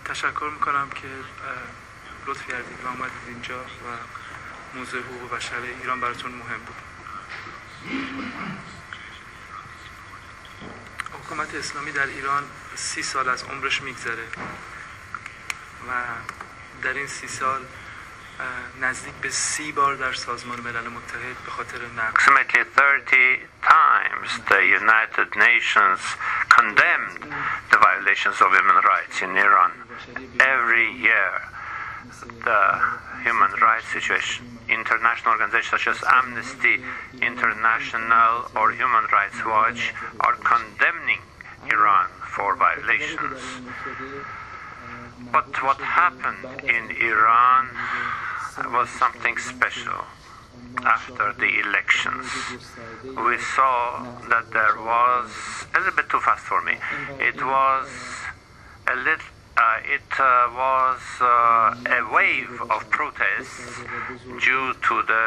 تشکر میکنم که لطف کردید و آمدید اینجا و موضوع حقوق بشر ایران براتون مهم بود. حکومت اسلامی در ایران 30 سال از عمرش میگذره و در این 30 سال نزدیک به 30 بار در سازمان ملل متحد به خاطر نقض Approximately 30 times the United Nations condemned the violations of human rights in Iran. Every year, the human rights situation, international organizations such as Amnesty International or Human Rights Watch are condemning Iran for violations. But what happened in Iran was something special. After the elections, we saw that there was a little bit too fast for me. It was a wave of protests due to the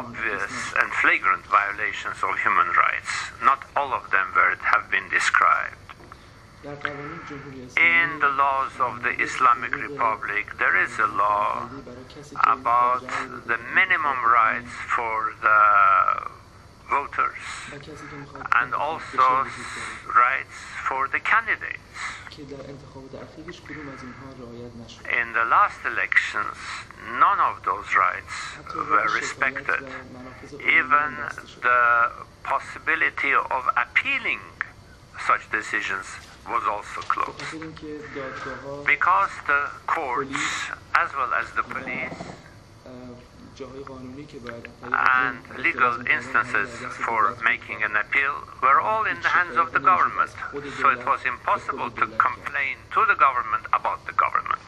obvious and flagrant violations of human rights. Not all of them have been described. In the laws of the Islamic Republic, there is a law about the minimum rights for the voters and also rights for the candidates. In the last elections, none of those rights were respected. Even the possibility of appealing such decisions was also closed. Because the courts, as well as the police, and legal instances for making an appeal were all in the hands of the government. So it was impossible to complain to the government about the government.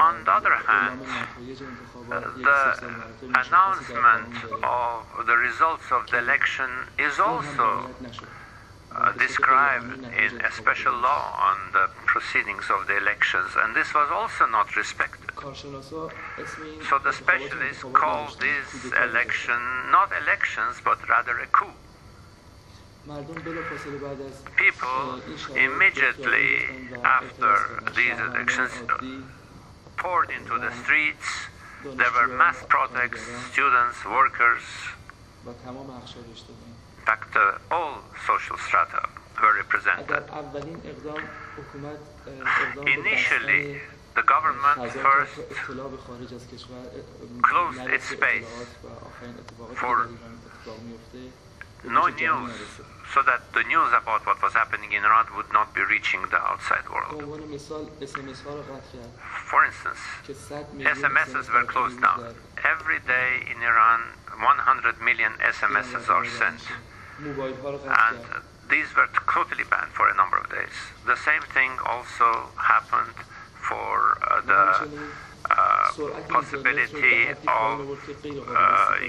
On the other hand, the announcement of the results of the election is also described in a special law on the proceedings of the elections, and this was also not respected. So the specialists called this election not elections but rather a coup. People immediately after these elections poured into the streets. There were mass protests, students, workers. In fact, all social strata were represented. Initially, the government first closed its space for no news, so that the news about what was happening in Iran would not be reaching the outside world. For instance, SMSs were closed down. Every day in Iran, 100 million SMSs are sent. And these were totally banned for a number of days. The same thing also happened for the possibility of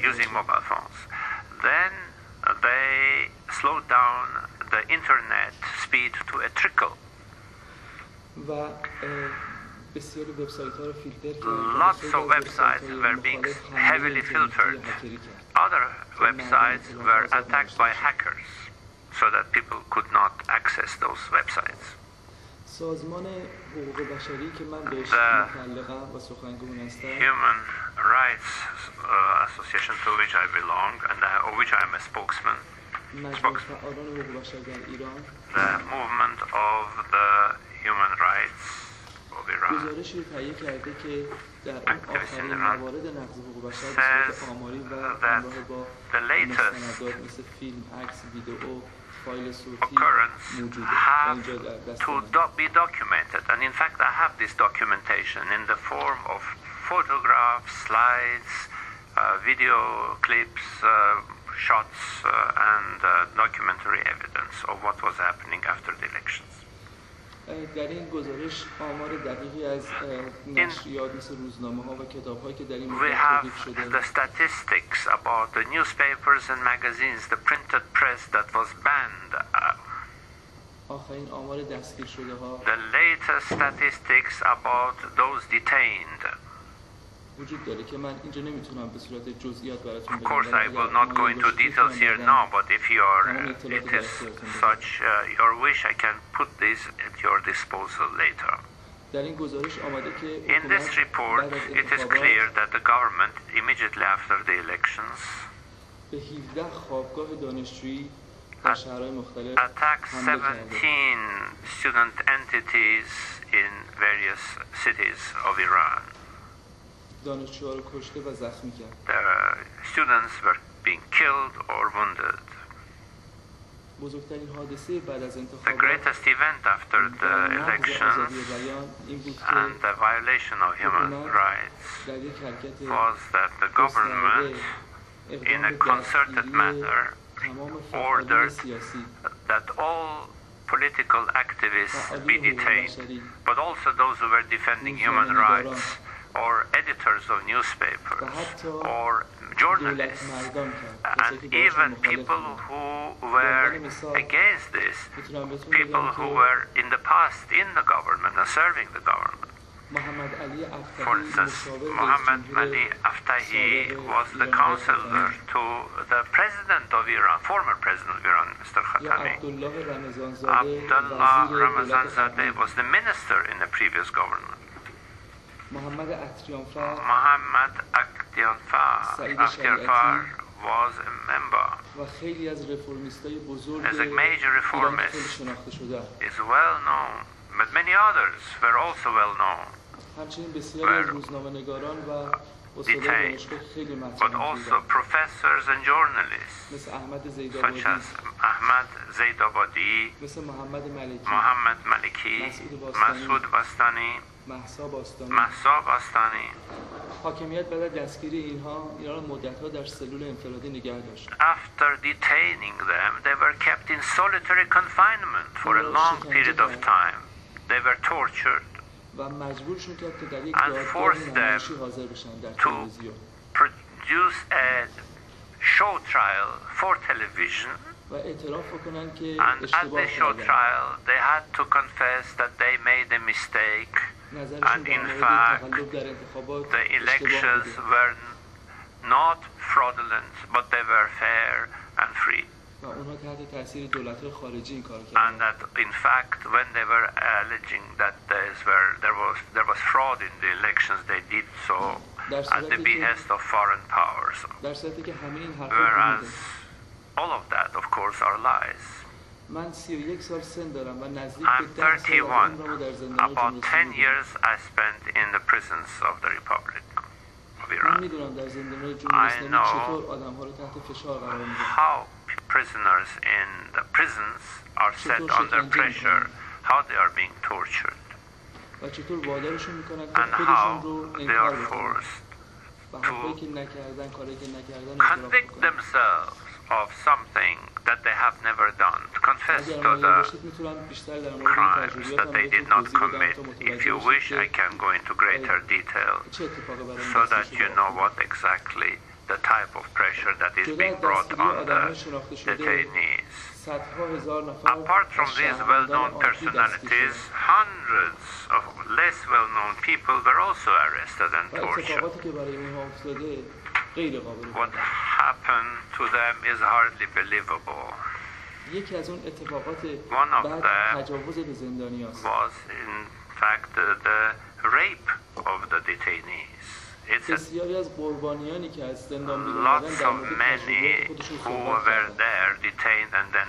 using mobile phones. Then they slowed down the internet speed to a trickle. Lots of websites were being heavily filtered. Other websites were attacked by hackers so that people could not access those websites. The Human Rights Association to which I belong and of which I am a spokesman, the movement of the human rights of Iran, activists in Iran, says that the latest occurrence have to be documented, and in fact I have this documentation in the form of photographs, slides, video clips, shots, and documentary evidence of what was happening after the elections. در این گزارش آمار دقیقی از نشریات مثل روزنامه‌ها و کتاب‌هایی که در این We have the statistics about the newspapers and magazines, the printed press that was banned. آخرین آمار دستگیر شده‌ها. The latest statistics about those detained. وجود داره که من اینجا نمیتونم به صورت جزئیات براتون Of course, I will not go into details here now, but if it is such your wish, I can put this at your disposal later. در این گزارش آمده که In this report, it is clear that the government, immediately after the elections, به 17 خوابگاه دانشجویی در شهرهای مختلف attacked 17 student entities in various cities of Iran. دانشجوها رو کشته و زخمی کرد. The students were being killed or wounded. بزرگترین حادثه بعد از The انتخابات greatest event after the elections and the violation of human rights در یک حرکت was that the government, in a concerted manner, ordered that all political activists be detained, but also those who were defending human rights, or editors of newspapers, or journalists, and even people who were against this, people who were in the past in the government and serving the government. For instance, Muhammad Ali Aftahi was the counselor to the president of Iran, former president of Iran, Mr. Khatami. Abdullah Ramazanzadeh was the minister in the previous government. Muhammad Akhtiarfar was a member. As a major reformist, is well known, but many others were also well known, were detained, but also professors and journalists, such as Ahmad Zaidabadi, Muhammad Maliki, Masoud Bastani, Mahsa Bastani. حاکمیت بعد از دستگیری اینها را مدت‌ها در سلول انفرادی نگه داشت. After detaining them, they were kept in solitary confinement for a long period of time. They were tortured و مجبورشون کرد که در یک and دادگاه forced them نمایشی حاضر بشن در to تلویزیون. produce a show trial for television. و اعتراف بکنن که And at اشتباه the show کردن. trial, they had to confess that they made a mistake, نظرشون and در in مورد fact, تقلب در انتخابات the اشتباه elections بوده. were not fraudulent, but they were fair and free. و اونها تحت تاثیر دولت‌های خارجی این کار And کردن. that, in fact, when they were alleging that there was fraud in the elections, they did so at the behest of foreign powers. در صورتی که همه این حرفا Whereas بوده. all of that, of course, are lies. من 31 سال سن دارم و نزدیک I'm به 10 سال 31. عمرمو در زندان About 10 جمهوری years I spent in the prisons of the Republic of من Iran. میدونم در زندان جمهوری اسلامی know چطور آدم‌ها رو تحت فشار قرار میدن. How prisoners in the prisons are set under pressure, how they are being tortured, و چطور وادارشون میکنن که and خودشون how رو they انکار are بکنن forced و حرفایی که نکردن، کاری که نکردن convict themselves of something that they have never done, to confess اگر to مایل the باشید میتونم بیشتر در مورد این crimes تجربیات that they did not commit. If you wish, I can go into greater detail چه اتفاقی برای این so دست that you know what exactly the type of pressure that is being brought on the detainees. صدها هزار نفر Apart from these well-known personalities, hundreds of less well-known people were also arrested and و tortured. اتفاقاتی که برای اونها افتاده غیر قابل What happened to them is hardly believable. یکی از اون اتفاقات One of بعد them تجاوز به زندانیاست. was in fact the rape of the detainees. It's a بسیاری از قربانیانی که از زندان بیرون lots اومدن در of مورد many تجربیات خودشون who صحبت were کردن. there detained and then